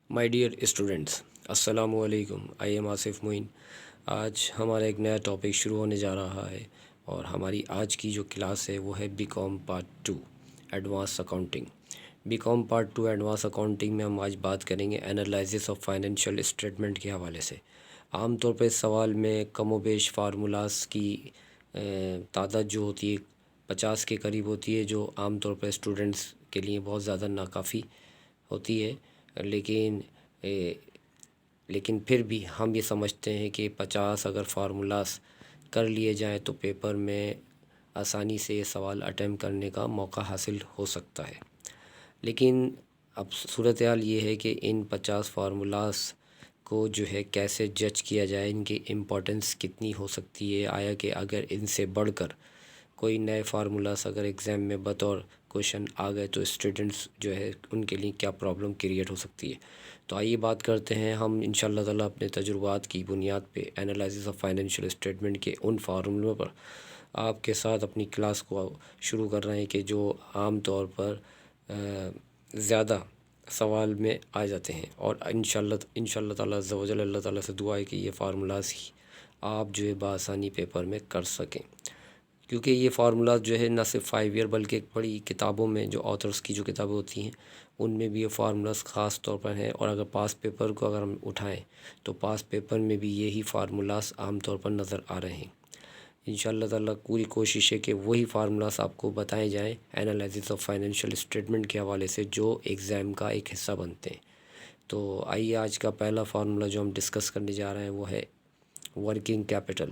My dear students, السلام علیکم۔ I am Asif معین۔ آج ہمارا ایک نیا ٹاپک شروع ہونے جا رہا ہے اور ہماری آج کی جو کلاس ہے وہ ہے B com part 2 advance accounting. B com part 2 advance accounting میں ہم آج بات کریں گے انالائسس آف فائنینشیل اسٹیٹمنٹ کے حوالے سے۔ عام طور پہ اس سوال میں کم و بیش فارمولاز کی تعداد جو ہوتی ہے 50 کے قریب ہوتی ہے، جو عام طور پہ اسٹوڈنٹس کے لیے بہت زیادہ ناکافی ہوتی ہے، لیکن پھر بھی ہم یہ سمجھتے ہیں کہ 50 اگر فارمولاز کر لیے جائیں تو پیپر میں آسانی سے یہ سوال اٹیمپٹ کرنے کا موقع حاصل ہو سکتا ہے۔ لیکن اب صورتحال یہ ہے کہ ان 50 فارمولاز کو جو ہے کیسے جج کیا جائے، ان کی امپورٹنس کتنی ہو سکتی ہے، آیا کہ اگر ان سے بڑھ کر کوئی نئے فارمولاز اگر ایگزام میں بطور کوشچن آ گئے تو اسٹوڈنٹس جو ہے ان کے لیے کیا پرابلم کریٹ ہو سکتی ہے۔ تو آئیے بات کرتے ہیں ہم انشاءاللہ تعالیٰ اپنے تجربات کی بنیاد پہ انالائسس آف فائنینشیل اسٹیٹمنٹ کے ان فارمولوں پر آپ کے ساتھ اپنی کلاس کو شروع کر رہے ہیں کہ جو عام طور پر زیادہ سوال میں آ جاتے ہیں، اور انشاءاللہ تعالیٰ عز و جل اللہ تعالیٰ سے دعا ہے کہ یہ فارمولاز ہی آپ جو ہے بآسانی پیپر میں کر سکیں، کیونکہ یہ فارمولاز جو ہے نہ صرف 5 ایئر بلکہ ایک بڑی کتابوں میں جو آتھرس کی جو کتابیں ہوتی ہیں ان میں بھی یہ فارمولاز خاص طور پر ہیں، اور اگر پاس پیپر کو اگر ہم اٹھائیں تو پاس پیپر میں بھی یہی فارمولاز عام طور پر نظر آ رہے ہیں۔ انشاءاللہ تعالیٰ پوری کوشش ہے کہ وہی فارمولاز آپ کو بتائے جائیں انالائسس آف فائنینشیل اسٹیٹمنٹ کے حوالے سے جو ایگزام کا ایک حصہ بنتے ہیں۔ تو آئیے آج کا پہلا فارمولا جو ہم ڈسکس کرنے جا رہے ہیں وہ ہے ورکنگ کیپٹل۔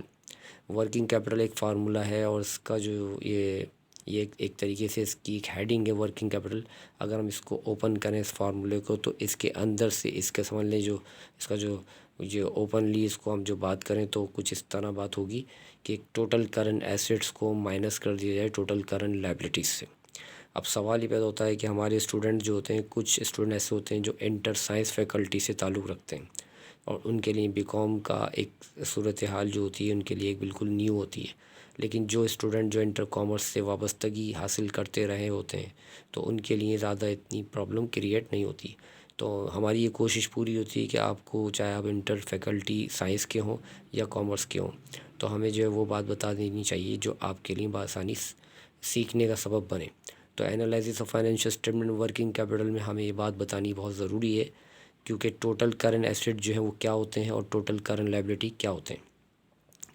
ورکنگ کیپٹل ایک فارمولا ہے اور اس کا جو یہ ایک طریقے سے اس کی ایک ہیڈنگ ہے ورکنگ کیپٹل۔ اگر ہم اس کو اوپن کریں اس فارمولے کو تو اس کے اندر سے اس کے سمجھ لیں جو اس کا جو اوپنلی اس کو ہم جو بات کریں تو کچھ اس طرح بات ہوگی کہ ٹوٹل کرنٹ ایسیٹس کو مائنس کر دیا جائے ٹوٹل کرنٹ لائبلٹیز سے۔ اب سوال یہ پیدا ہوتا ہے کہ ہمارے اسٹوڈنٹ جو ہوتے ہیں، کچھ اسٹوڈنٹ ایسے ہوتے ہیں جو انٹر سائنس فیکلٹی سے تعلق رکھتے ہیں اور ان کے لیے بی کام کا ایک صورتحال جو ہوتی ہے ان کے لیے ایک بالکل نیو ہوتی ہے، لیکن جو اسٹوڈنٹ جو انٹر کامرس سے وابستگی حاصل کرتے رہے ہوتے ہیں تو ان کے لیے زیادہ اتنی پرابلم کریٹ نہیں ہوتی۔ تو ہماری یہ کوشش پوری ہوتی ہے کہ آپ کو چاہے آپ انٹر فیکلٹی سائنس کے ہوں یا کامرس کے ہوں تو ہمیں جو ہے وہ بات بتا دینی چاہیے جو آپ کے لیے بآسانی سیکھنے کا سبب بنے۔ تو analysis of financial statement working capital میں ہمیں یہ بات بتانی بہت ضروری ہے، کیونکہ ٹوٹل کرنٹ ایسیٹ جو ہیں وہ کیا ہوتے ہیں اور ٹوٹل کرنٹ لائبلٹی کیا ہوتے ہیں۔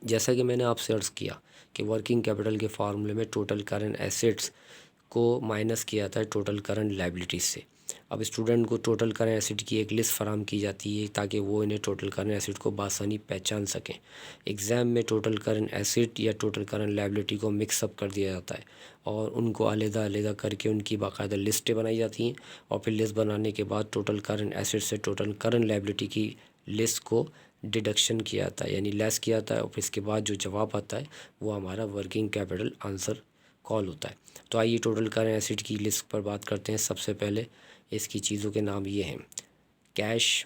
جیسا کہ میں نے آپ سے عرض کیا کہ ورکنگ کیپٹل کے فارمولے میں ٹوٹل کرنٹ ایسیٹس کو مائنس کیا جاتا ہے ٹوٹل کرنٹ لائبلٹیز سے۔ اب اسٹوڈنٹ کو ٹوٹل کرنٹ ایسیٹ کی ایک لسٹ فراہم کی جاتی ہے تاکہ وہ انہیں ٹوٹل کرنٹ ایسیٹ کو بآسانی پہچان سکیں۔ ایگزام میں ٹوٹل کرنٹ ایسیٹ یا ٹوٹل کرنٹ لائبلٹی کو مکس اپ کر دیا جاتا ہے اور ان کو علیحدہ علیحدہ کر کے ان کی باقاعدہ لسٹیں بنائی جاتی ہیں، اور پھر لسٹ بنانے کے بعد ٹوٹل کرنٹ ایسیٹ سے ٹوٹل کرنٹ لائبلٹی کی لسٹ کو ڈیڈکشن کیا جاتا ہے، یعنی لیس کیا جاتا ہے، اور پھر اس کے بعد جو جواب آتا ہے وہ ہمارا ورکنگ کیپٹل آنسر کال ہوتا ہے۔ تو آئیے ٹوٹل کرنٹ ایسیٹ کی لسٹ پر بات کرتے ہیں۔ سب سے پہلے اس کی چیزوں کے نام یہ ہیں: cash,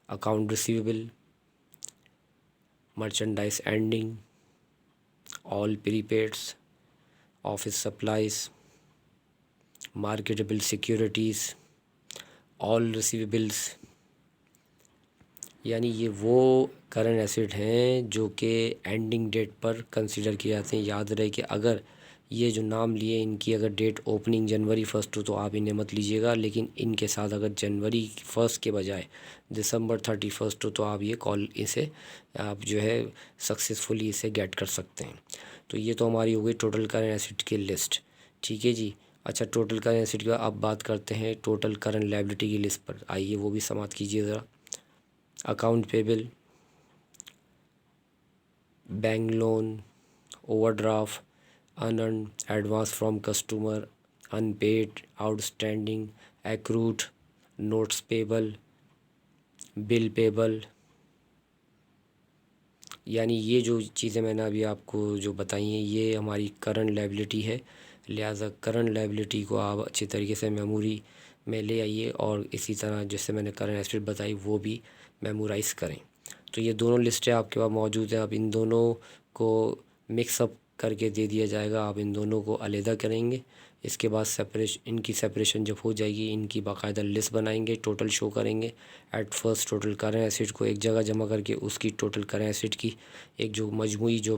account receivable, merchandise ending, all prepaids, office supplies, marketable securities, all receivables. یعنی یہ وہ کرنٹ ایسیٹ ہیں جو کہ اینڈنگ ڈیٹ پر کنسیڈر کیے جاتے ہیں۔ یاد رہے کہ اگر یہ جو نام لیے ان کی اگر ڈیٹ اوپننگ جنوری 1 ہو تو آپ انہیں مت لیجیے گا، لیکن ان کے ساتھ اگر جنوری 1 کے بجائے دسمبر 31 ہو تو آپ یہ کال اسے آپ جو ہے سکسیزفلی اسے گیٹ کر سکتے ہیں۔ تو یہ تو ہماری ہو گئی ٹوٹل کرنٹ ایسیٹ کی لسٹ، ٹھیک ہے جی۔ اچھا، ٹوٹل کرنٹ ایسیٹ کا اب بات کرتے ہیں ٹوٹل کرنٹ لائبلٹی کی لسٹ پر، آئیے وہ بھی سماعت کیجیے ذرا۔ Account payable, bank loan, overdraft, unearned, advance from customer, unpaid, outstanding, accrued, notes payable, bill payable. یعنی یہ جو چیزیں میں نے ابھی آپ کو جو بتائی ہیں یہ ہماری کرنٹ لائبلٹی ہے، لہٰذا کرنٹ لائبلٹی کو آپ اچھی طریقے سے میموری میں لے آئیے، اور اسی طرح جس سے میں نے کرنٹ ایسیٹ بتائی وہ بھی میمورائز کریں۔ تو یہ دونوں لسٹیں آپ کے پاس موجود ہیں، آپ ان دونوں کو مکس اپ کر کے دے دیا جائے گا، آپ ان دونوں کو علیحدہ کریں گے اس کے بعد ان کی سپریشن جب ہو جائے گی، ان کی باقاعدہ لسٹ بنائیں گے، ٹوٹل شو کریں گے۔ At first total current asset کو ایک جگہ جمع کر کے اس کی ٹوٹل کرنٹ ایسٹ کی ایک جو مجموعی جو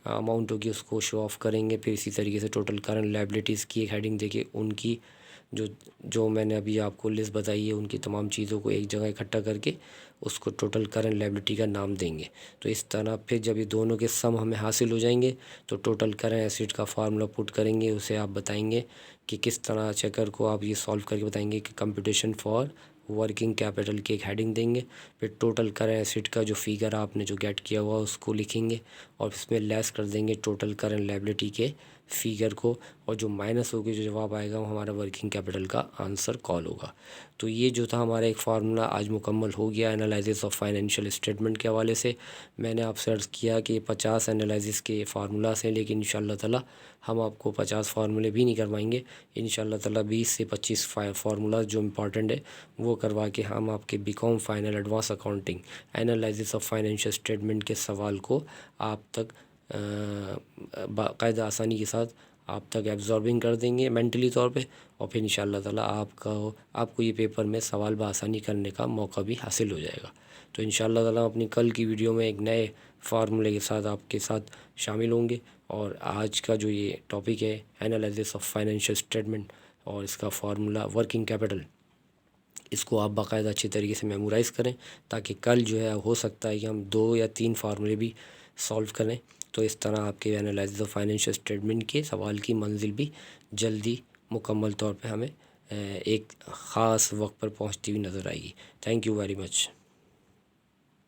اماؤنٹ ہوگی اس کو شو آف کریں گے۔ پھر اسی طریقے سے ٹوٹل کرنٹ لائبلٹیز کی ایک ہیڈنگ دے کے ان کی جو میں نے ابھی آپ کو لسٹ بتائی ہے ان کی تمام چیزوں کو ایک جگہ اکٹھا کر کے اس کو ٹوٹل کرنٹ لائبلٹی کا نام دیں گے۔ تو اس طرح پھر جب یہ دونوں کے سم ہمیں حاصل ہو جائیں گے تو ٹوٹل کرنٹ ایسٹ کا فارمولا پٹ کریں گے، اسے آپ بتائیں گے کہ کس طرح چیکر کو آپ یہ سالو کر کے بتائیں گے کہ کمپٹیشن فار ورکنگ کیپٹل کی ایک ہیڈنگ دیں گے۔ پھر ٹوٹل کرنٹ ایسٹ کا جو فیگر آپ نے جو گیٹ کیا ہوا اس کو لکھیں گے اور اس میں لیس کر دیں گے ٹوٹل کرنٹ لائبلٹی کے فیگر کو، اور جو مائنس ہوگی جو جواب آئے گا وہ ہمارا ورکنگ کیپٹل کا آنسر کال ہوگا۔ تو یہ جو تھا ہمارا ایک فارمولا آج مکمل ہو گیا انالائسس آف فائنینشیل اسٹیٹمنٹ کے حوالے سے۔ میں نے آپ سے عرض کیا کہ 50 انالائسس کے فارمولاز ہیں، لیکن انشاءاللہ تعالی ہم آپ کو 50 فارمولے بھی نہیں کروائیں گے۔ انشاءاللہ تعالی 20 سے 25 فارمولاز جو امپورٹنٹ ہے وہ کروا کے ہم آپ کے become final advance accounting analysis of financial statement کے سوال کو آپ تک باقاعدہ آسانی کے ساتھ آپ تک ایبزاربنگ کر دیں گے مینٹلی طور پہ، اور پھر انشاءاللہ تعالی آپ کو یہ پیپر میں سوال بآسانی کرنے کا موقع بھی حاصل ہو جائے گا۔ تو انشاءاللہ تعالی اپنی کل کی ویڈیو میں ایک نئے فارمولے کے ساتھ آپ کے ساتھ شامل ہوں گے، اور آج کا جو یہ ٹاپک ہے انالائسس آف فائنینشیل اسٹیٹمنٹ اور اس کا فارمولا ورکنگ کیپٹل، اس کو آپ باقاعدہ اچھی طریقے سے میمورائز کریں تاکہ کل جو ہے ہو سکتا ہے کہ ہم 2 یا 3 فارمولے بھی سولو کریں۔ تو اس طرح آپ کے انالائسس آف فائنینشیل اسٹیٹمنٹ کے سوال کی منزل بھی جلدی مکمل طور پہ ہمیں ایک خاص وقت پر پہنچتی ہوئی نظر آئے گی۔ Thank you very much.